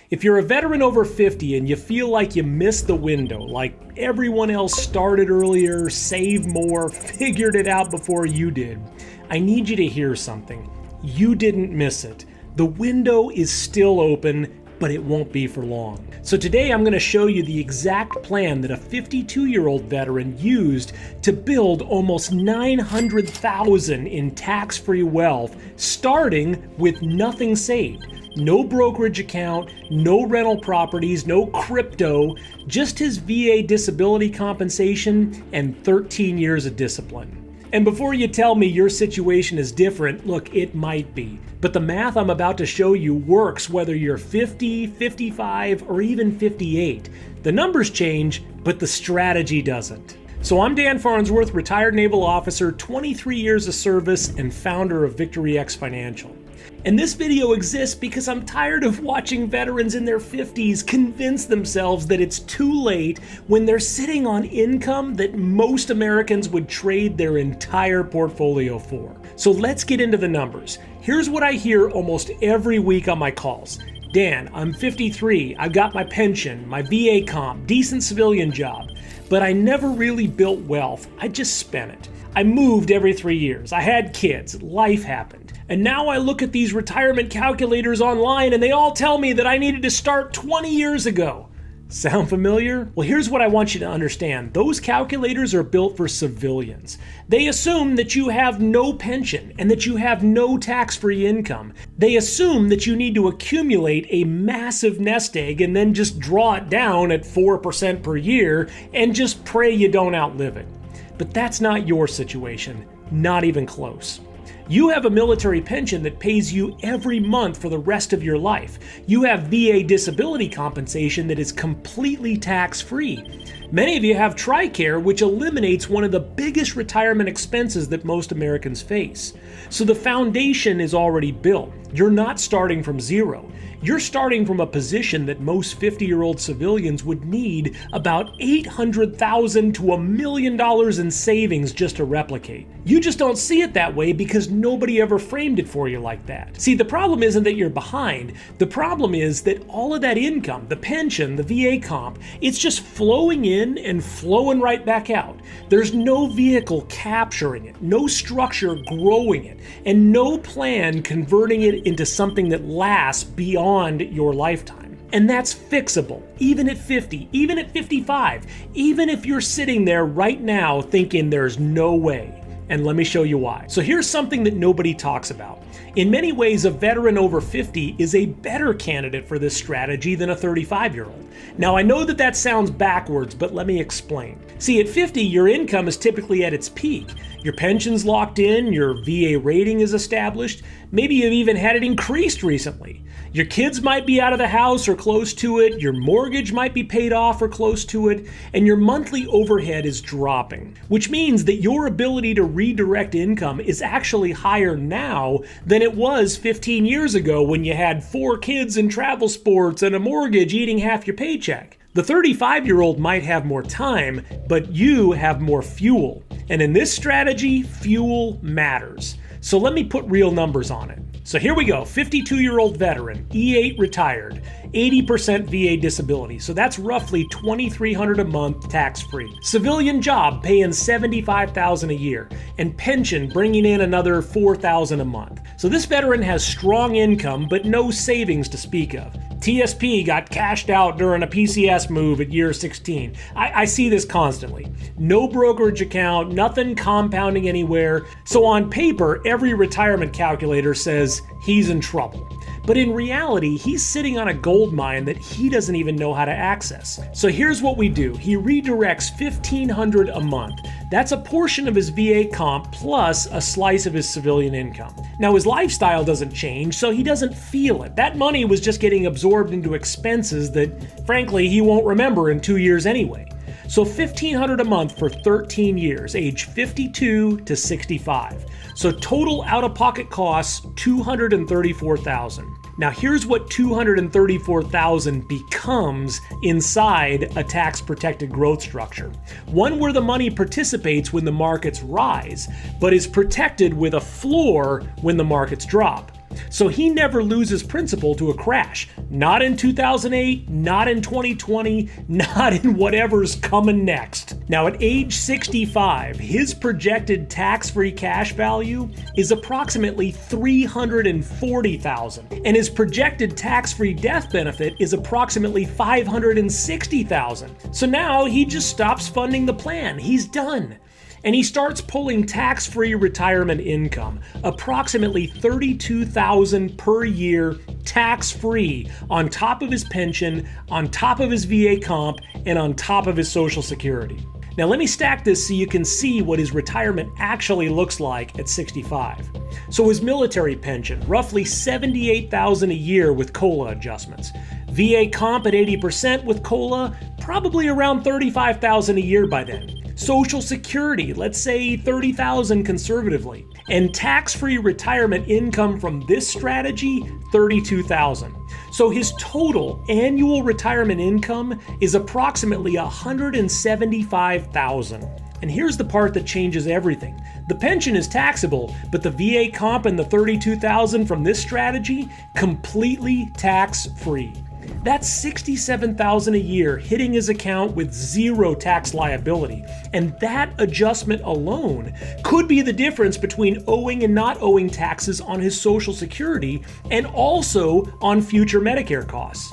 If you're a veteran over 50 and you feel like you missed the window, like everyone else started earlier, saved more, figured it out before you did, I need you to hear something. You didn't miss it. The window is still open, but it won't be for long. So today I'm going to show you the exact plan that a 52-year-old veteran used to build almost $900,000 in tax-free wealth, starting with nothing saved. No brokerage account, no rental properties, no crypto, just his VA disability compensation and 13 years of discipline. And before you tell me your situation is different, look, it might be. But the math I'm about to show you works whether you're 50, 55, or even 58. The numbers change, but the strategy doesn't. So I'm Dan Farnsworth, retired naval officer, 23 years of service, and founder of Victory X Financial. And this video exists because I'm tired of watching veterans in their 50s convince themselves that it's too late when they're sitting on income that most Americans would trade their entire portfolio for. So let's get into the numbers. Here's what I hear almost every week on my calls. Dan, I'm 53, I've got my pension, my VA comp, decent civilian job, but I never really built wealth, I just spent it. I moved every 3 years, I had kids, life happened. And now I look at these retirement calculators online and they all tell me that I needed to start 20 years ago. Sound familiar? Well, here's what I want you to understand. Those calculators are built for civilians. They assume that you have no pension and that you have no tax-free income. They assume that you need to accumulate a massive nest egg and then just draw it down at 4% per year and just pray you don't outlive it. But that's not your situation, not even close. You have a military pension that pays you every month for the rest of your life. You have VA disability compensation that is completely tax-free. Many of you have TRICARE, which eliminates one of the biggest retirement expenses that most Americans face. So the foundation is already built. You're not starting from zero. You're starting from a position that most 50-year-old civilians would need about $800,000 to $1 million in savings just to replicate. You just don't see it that way because nobody ever framed it for you like that. See, the problem isn't that you're behind. The problem is that all of that income, the pension, the VA comp, it's just flowing in and flowing right back out. There's no vehicle capturing it, no structure growing it, and no plan converting it into something that lasts beyond your lifetime. And that's fixable, even at 50, even at 55, even if you're sitting there right now thinking there's no way. And let me show you why. So here's something that nobody talks about. In many ways, a veteran over 50 is a better candidate for this strategy than a 35-year-old. Now, I know that that sounds backwards, but let me explain. See, at 50, your income is typically at its peak. Your pension's locked in, your VA rating is established, maybe you've even had it increased recently. Your kids might be out of the house or close to it, your mortgage might be paid off or close to it, and your monthly overhead is dropping, which means that your ability to redirect income is actually higher now than it was 15 years ago when you had 4 kids in travel sports and a mortgage eating half your paycheck. The 35-year-old might have more time, but you have more fuel. And in this strategy, fuel matters. So let me put real numbers on it. So here we go, 52-year-old veteran, E8 retired, 80% VA disability, so that's roughly $2,300 a month tax-free. Civilian job paying $75,000 a year, and pension bringing in another $4,000 a month. So this veteran has strong income, but no savings to speak of. TSP got cashed out during a PCS move at year 16. I see this constantly. No brokerage account, nothing compounding anywhere. So on paper, every retirement calculator says he's in trouble. But in reality, he's sitting on a gold mine that he doesn't even know how to access. So here's what we do. He redirects $1,500 a month. That's a portion of his VA comp plus a slice of his civilian income. Now his lifestyle doesn't change, so he doesn't feel it. That money was just getting absorbed into expenses that, frankly, he won't remember in 2 years anyway. So $1,500 a month for 13 years, age 52 to 65. So total out-of-pocket costs, $234,000. Now here's what $234,000 becomes inside a tax-protected growth structure. One where the money participates when the markets rise, but is protected with a floor when the markets drop. So he never loses principal to a crash. Not in 2008, not in 2020, not in whatever's coming next. Now at age 65, his projected tax-free cash value is approximately $340,000, and his projected tax-free death benefit is approximately $560,000. So now he just stops funding the plan. He's done. And he starts pulling tax-free retirement income, approximately $32,000 per year tax-free, on top of his pension, on top of his VA comp, and on top of his Social Security. Now let me stack this so you can see what his retirement actually looks like at 65. So his military pension, roughly $78,000 a year with COLA adjustments. VA comp at 80% with COLA, probably around $35,000 a year by then. Social Security, let's say $30,000 conservatively. And tax-free retirement income from this strategy, $32,000. So his total annual retirement income is approximately $175,000. And here's the part that changes everything. The pension is taxable, but the VA comp and the $32,000 from this strategy, completely tax-free. That's $67,000 a year hitting his account with zero tax liability. And that adjustment alone could be the difference between owing and not owing taxes on his Social Security and also on future Medicare costs.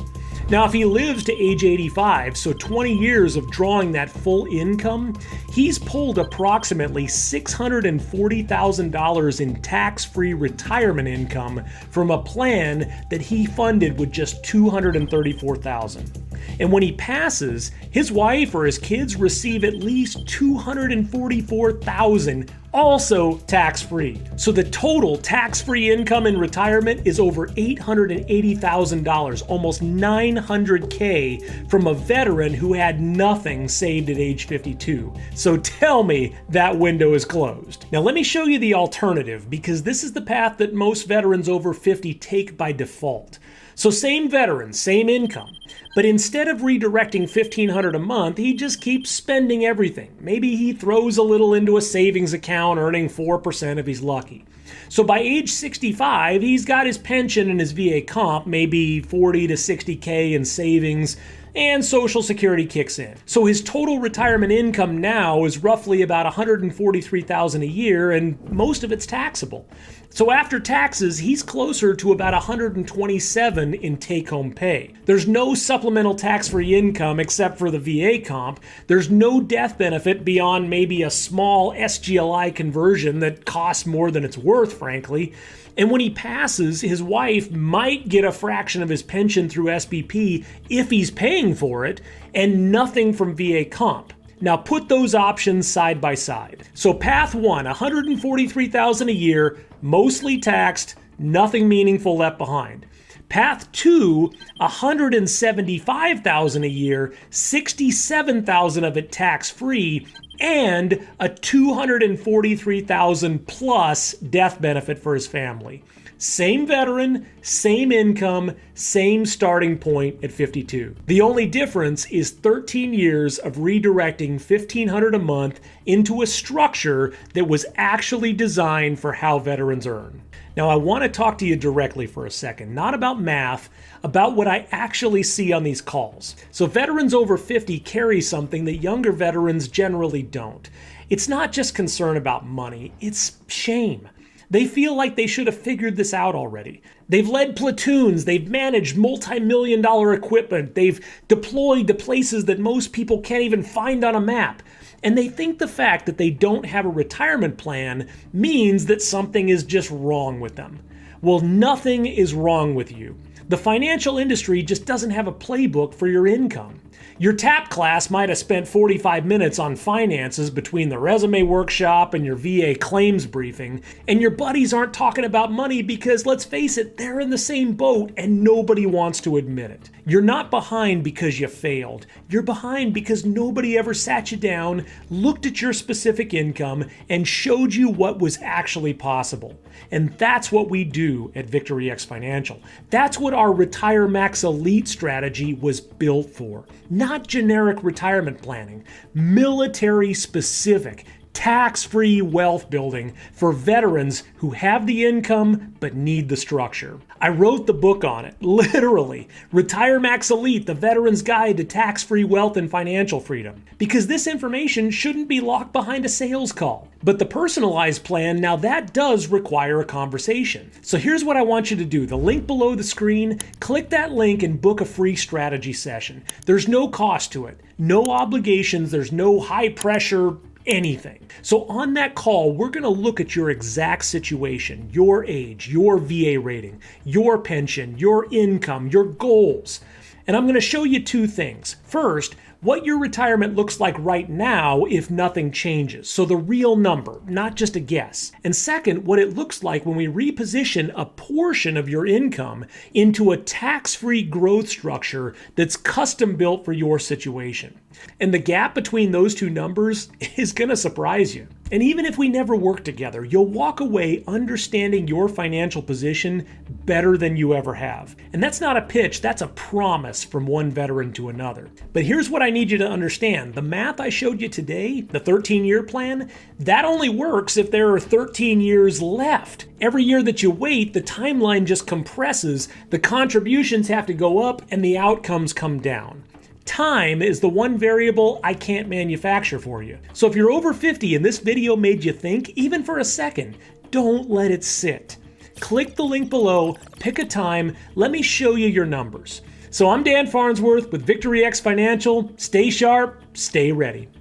Now, if he lives to age 85, so 20 years of drawing that full income, he's pulled approximately $640,000 in tax-free retirement income from a plan that he funded with just $234,000. And when he passes, his wife or his kids receive at least $244,000, also tax-free. So the total tax-free income in retirement is over $880,000, almost $900K from a veteran who had nothing saved at age 52. So tell me that window is closed. Now let me show you the alternative, because this is the path that most veterans over 50 take by default. So same veteran, same income, but instead of redirecting $1,500 a month, he just keeps spending everything. Maybe he throws a little into a savings account, earning 4% if he's lucky. So by age 65, he's got his pension and his VA comp, maybe 40 to 60K in savings, and Social Security kicks in. So his total retirement income now is roughly about $143,000 a year, and most of it's taxable. So after taxes, he's closer to about $127 in take-home pay. There's no supplemental tax-free income except for the VA comp. There's no death benefit beyond maybe a small SGLI conversion that costs more than it's worth, frankly. And when he passes, his wife might get a fraction of his pension through SBP if he's paying for it, and nothing from VA comp. Now put those options side by side. So path one, $143,000 a year, mostly taxed, nothing meaningful left behind. Path two, $175,000 a year, $67,000 of it tax-free, and a $243,000 plus death benefit for his family. Same veteran, same income, same starting point at 52. The only difference is 13 years of redirecting $1,500 a month into a structure that was actually designed for how veterans earn. Now, I want to talk to you directly for a second, not about math, about what I actually see on these calls. So veterans over 50 carry something that younger veterans generally don't. It's not just concern about money, it's shame. They feel like they should have figured this out already. They've led platoons, they've managed multi-million-dollar equipment, they've deployed to places that most people can't even find on a map. And they think the fact that they don't have a retirement plan means that something is just wrong with them. Well, nothing is wrong with you. The financial industry just doesn't have a playbook for your income. Your TAP class might have spent 45 minutes on finances between the resume workshop and your VA claims briefing, and your buddies aren't talking about money because, let's face it, they're in the same boat and nobody wants to admit it. You're not behind because you failed. You're behind because nobody ever sat you down, looked at your specific income, and showed you what was actually possible. And that's what we do at Victory X Financial. That's what our Retire Max Elite strategy was built for. Not generic retirement planning, military specific, Tax-free wealth building for veterans who have the income but need the structure. I wrote the book on it, literally. Retire Max Elite, the Veteran's Guide to Tax-Free Wealth and Financial Freedom. Because this information shouldn't be locked behind a sales call. But the personalized plan, now that does require a conversation. So here's what I want you to do. The link below the screen, click that link and book a free strategy session. There's no cost to it, no obligations, there's no high pressure, anything. So on that call, we're going to look at your exact situation, your age, your VA rating, your pension, your income, your goals. And I'm going to show you two things. First, what your retirement looks like right now if nothing changes. So the real number, not just a guess. And second, what it looks like when we reposition a portion of your income into a tax-free growth structure that's custom built for your situation. And the gap between those two numbers is going to surprise you. And even if we never work together, you'll walk away understanding your financial position better than you ever have. And that's not a pitch, that's a promise from one veteran to another. But here's what I need you to understand. The math I showed you today, the 13-year plan, that only works if there are 13 years left. Every year that you wait, the timeline just compresses, the contributions have to go up, and the outcomes come down. Time is the one variable I can't manufacture for you. So if you're over 50 and this video made you think, even for a second, don't let it sit. Click the link below, pick a time, let me show you your numbers. So I'm Dan Farnsworth with Victory X Financial. Stay sharp, stay ready.